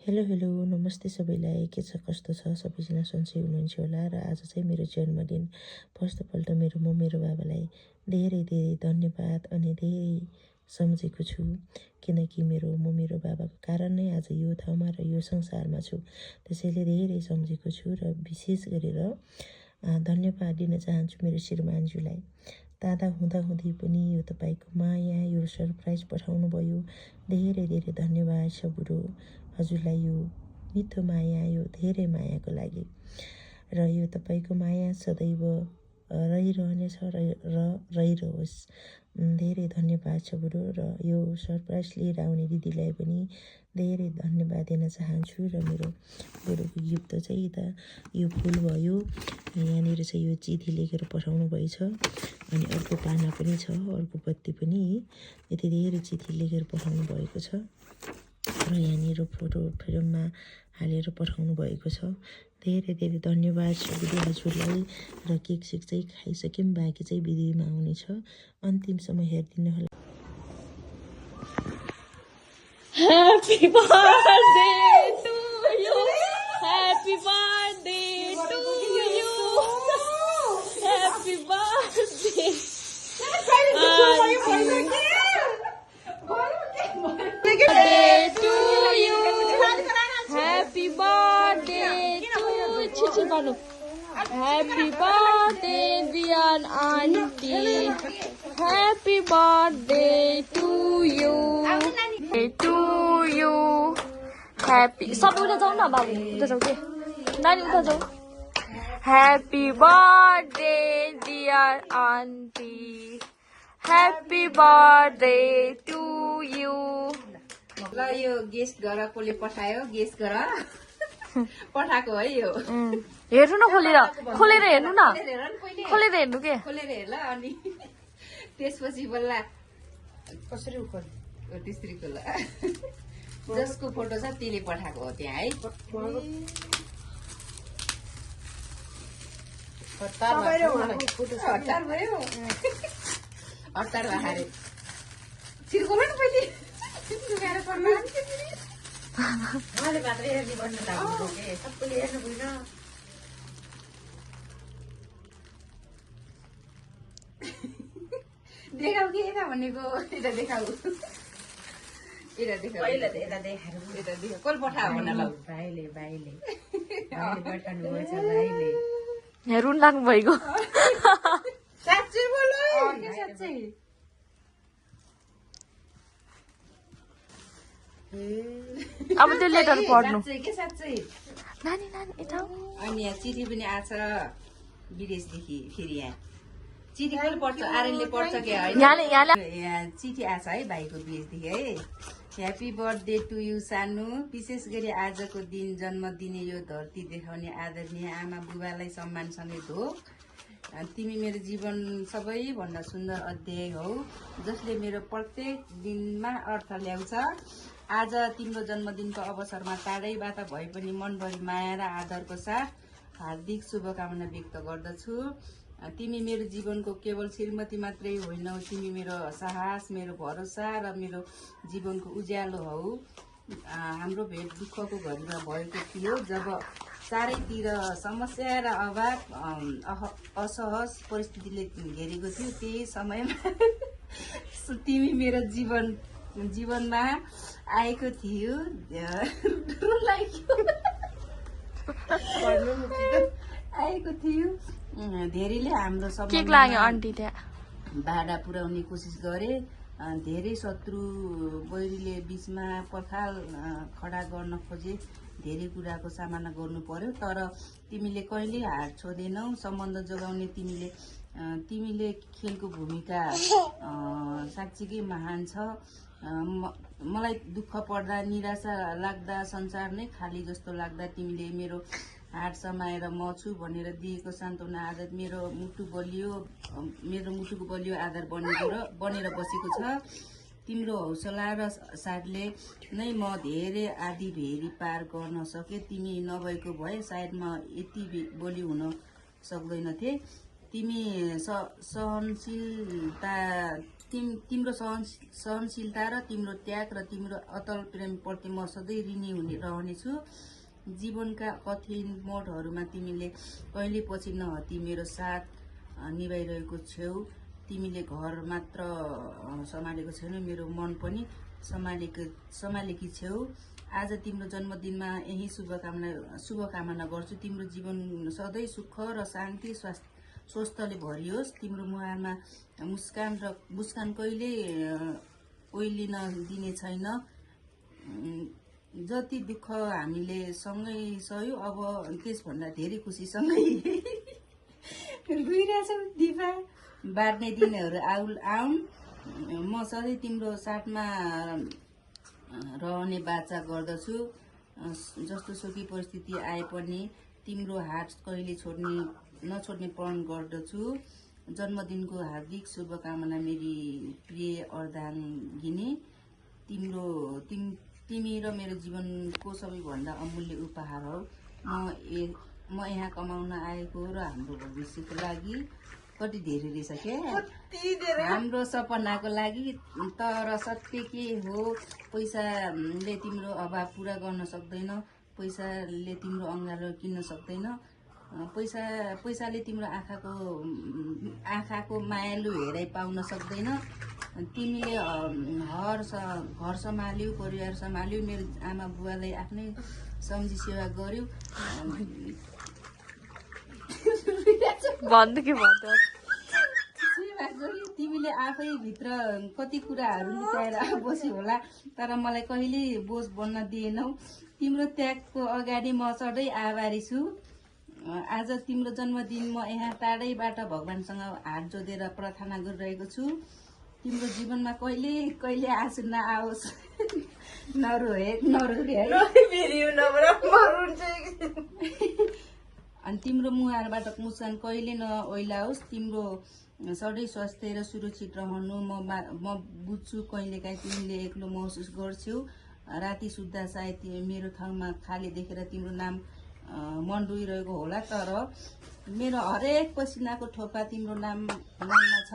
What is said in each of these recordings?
Hello hello नमस्ते सबैलाई के छ कस्तो छ सबैजना सन्चै हुनुहुन्छ होला र आज चाहिँ मेरो जन्मदिन फर्स्टपल्ट म मेरो बाबालाई धेरै धेरै धन्यवाद अनि धेरै सम्झेको छु किनकि म मेरो बाबाको कारण नै आज यो ठाउँमा र यो संसारमा छु त्यसैले धेरै सम्झेको छु र विशेष गरेर धन्यवाद दिन चाहन्छु मेरो श्रीमानज्यूलाई दादा हुँदाहुँदै पनि यो तपाईँको माया यो सरप्राइज पठाउनु भयो धेरै धेरै धन्यवाद छ बुढो हजुरलाई यो मिठो माया यो धेरै मायाको लागि र यो तपाईँको माया सदैव रहिरहनेछ र रहिरहोस् धेरै धन्यवाद छ बुढो र यो सरप्राइज लिएर आउने दिदीलाई पनि धेरै धन्यवाद दिन चाहन्छु र मेरो बुढोको गिफ्ट चाहिँ त यो फुल भयो यहाँनिर चाहिँ यो चिठी लेखेर पठाउनु भएछ अनि अर्को पाना पनि छ अर्को पत्ती पनि यति धेरै चिठी लेखेर पठाउनु भएको छ र यहाँनिर फोटो फ्रेममा हालेर पठाउनु भएको छ धेरै धेरै धन्यवाद छ बुढो हजुरलाई र केक सेक चाहिँ खाइसक्यौँ बाँकी चाहिँ बिदीमा आउनेछ अन्तिमसम्म हेरिदिनु होला Happy birthday to you. Happy birthday to you. Happy birthday. Birthday to you. Happy birthday to Happy birthday dear auntie. Happy birthday to you. To you. Happy. सब उता जाऊ न बाबु उता जाऊ के नानी उता जाऊ Happy birthday dear auntie. Happy birthday to you. ल यो गेस्ट गर कसले पठायो गेस्ट गर पठाएको है यो हेर्नु न खोलेर हेर्नु न खोलेर हेर्नु के खोलेर हेर ल अनि त्यसपछि बल्ल कसरी त्यसरीको ल जसको फोटो छ त्यसले पठाएको हो त्यहाँ है हतार भयो हतार हारे छिर्कोला नि पहिले उहाँले मात्रै हेर्ने भन्नु थाल्नु के सबैले हेर्नु भएन देखाऊ कि यता भनेको यता देखाऊ यता देखाऊ यता देखाऊ कसले पठायो भन ल भाइले पठाउनु भएछ भाइले हेर्नु लाग्नु भएको साँच्चै बोलो साँच्चै अब त्यो लेटर पढ्नु के साँच्चै नानी यता अनि यहाँ चिठी पनि आछ विदेशदेखि फेरि यहाँ चिठी कसले पढ्छ आर्यनले पढ्छ कि होइन यहाँ चिठी आछ है भाइको विदेशदेखि है ह्याप्पी बर्थडे टु यु सानु विशेष गरी आजको दिन जन्म दिने यो धरती देखाउने आदरणीय आमा बुबालाई सम्मानसँगै धोक तिमी मेरो जीवन सबैभन्दा सुन्दर अध्याय हौ जसले मेरो प्रत्येक दिनमा अर्थ ल्याउँछ आज तिम्रो जन्मदिनको अवसरमा टाढैबाट भए पनि मनभरि माया र आदरको साथ हार्दिक शुभकामना व्यक्त गर्दछु तिमी मेरो जीवनको केवल श्रीमती मात्रै होइनौ तिमी मेरो साहस मेरो भरोसा र मेरो जीवनको उज्यालो हौ हाम्रो भेट दुःखको घडीमा भएको थियो जब चारैतिर समस्या र अभाव असहज परिस्थितिले घेरेको थियो त्यही समयमा तिमी मेरो जीवनमा आएको थियो आएको थियो धेरैले हाम्रो सम्बन्धमा बाधा पुर्याउने कोसिस गरे धेरै शत्रु बैरीले बीचमा पर्खाल खडा गर्न खोजे धेरै कुराको सामना गर्नु पर्यो तर तिमीले कहिल्यै हार छोडेनौ सम्बन्ध जोगाउने तिमीले खेलको भूमिका साँच्चीकै महान छ मलाई दुःख पर्दा निराशा लाग्दा संसार नै खाली जस्तो लाग्दा तिमीले मेरो हात समाएर म छु भनेर दिएको सान्त्वना आज मेरो मुटुको बलियो आधार बनेर बसेको छ तिम्रो हौसला र साथले नै म धेरै आदि भेरी पार गर्न सके तिमी नभएको भए सायद म यति बलियो हुन सक्दैनथे तिमी सहनशीलता तिम्रो सहनशीलता र तिम्रो त्याग र तिम्रो अतल प्रेमप्रति म सधैँ ऋणी रहनेछु। जीवनका कठिन मोडहरूमा तिमीले कहिले पछि नहटी मेरो साथ निभाइरहेको छेउ। तिमीले घर मात्र सम्हालेको छैन, मेरो मन पनि सम्हालेकी छेउ। आज तिम्रो जन्मदिनमा यही शुभकामना गर्छु। तिम्रो जीवन सधैँ सुख र शान्ति स्वस्थले भरियोस्। तिम्रो मुहारमा मुस्कान कहिले ओइलिन दिने छैन। जति दुःख हामीले सँगै सह्यौं, अब त्यसभन्दा धेरै खुसीसँगै गइरहेछौँ। दिपा, बाँड्ने दिनहरू आउन्। म सधैँ तिम्रो साथमा रहने बाचा गर्दछु। जस्तो सुखी परिस्थिति आए पनि तिम्रो हात कहिले नछोड्ने प्रण गर्दछु। जन्मदिनको हार्दिक शुभकामना मेरी प्रिय अर्धाङ्गिनी। तिमी र मेरो जीवनको सबैभन्दा अमूल्य उपहार हो। म यहाँ कमाउन आएको र हाम्रो भविष्यको लागि कति धेरै रहेछ क्या, हाम्रो सपनाको लागि। तर सत्य के हो, पैसाले तिम्रो अभाव पूरा गर्न सक्दैन, पैसाले तिम्रो अँगालो किन्न सक्दैन, पैसाले तिम्रो आँखाको मायालु हेराइ पाउन सक्दैन। तिमीले घर सम्हाल्यौ, परिवार सम्हाल्यौ, मेरो आमा बुवालाई आफ्नै सम्झी सेवा गर्यौ। तिमीले आफै भित्र कति कुराहरू लुकाएर बस्यो होला, तर मलाई कहिले बोझ बन्न दिएनौ। तिम्रो त्यागको अगाडि म सधैँ आभारी छु। आज तिम्रो जन्मदिन, म यहाँ टाढैबाट भगवानसँग हात जोडेर प्रार्थना गरिरहेको छु। तिम्रो जीवनमा कहिले आँसु नआओस्, अनि तिम्रो मुहारबाट मुस्कान कहिले नओइलाओस्। तिम्रो सधैँ स्वास्थ्य र सुरक्षित रहनु। म बुझ्छु कहिलेकाहीँ तिमीले एक्लो महसुस गर्छौ। राति सुत्दा सायद मेरो ठाउँमा खाली देखेर तिम्रो नाम मन रोइरहेको होला, तर मेरो हरेक पसिनाको थोपा तिम्रो नाममा छ।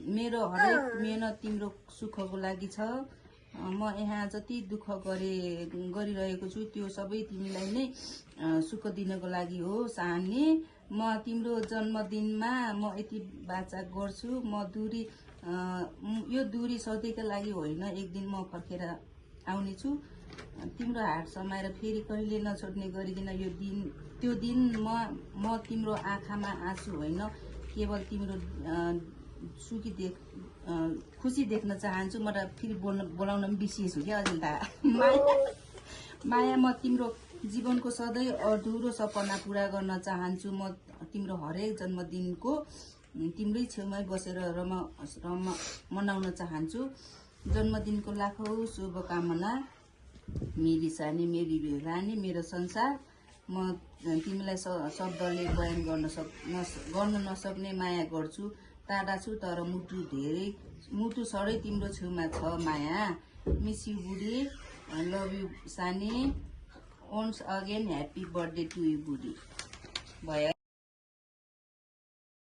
मेरो हरेक मेहनत तिम्रो सुखको लागि छ। म यहाँ जति दुःख गरिरहेको छु त्यो सबै तिमीलाई नै सुख दिनको लागि हो साहनी। म तिम्रो जन्मदिनमा म यति बाचा गर्छु। यो दूरी सधैँका लागि होइन, एक दिन म फर्केर आउनेछु। तिम्रो हात समाएर फेरि कहिले नछोड्ने गरिदिन त्यो दिन। म तिम्रो आँखामा आँसु होइन, केवल तिम्रो खुसी देख्न चाहन्छु। म त फेरि बोलाउन पनि बिर्सिएछु क्या अझै त। माया, म तिम्रो जीवनको सधैँ अधुरो सपना पुरा गर्न चाहन्छु। म तिम्रो हरेक जन्मदिनको तिम्रै छेउमै बसेर मनाउन चाहन्छु। जन्मदिनको लाखौँ शुभकामना मेरी सानी, मेरी रानी, मेरो संसार। म तिमीलाई शब्दले बयान गर्न नसक्ने माया गर्छु। टाढा छु तर मुटु सधैँ तिम्रो छेउमा छ माया। मिस यु बुढी, लभ यु सानी, once again happy birthday to you बुढी। भयो।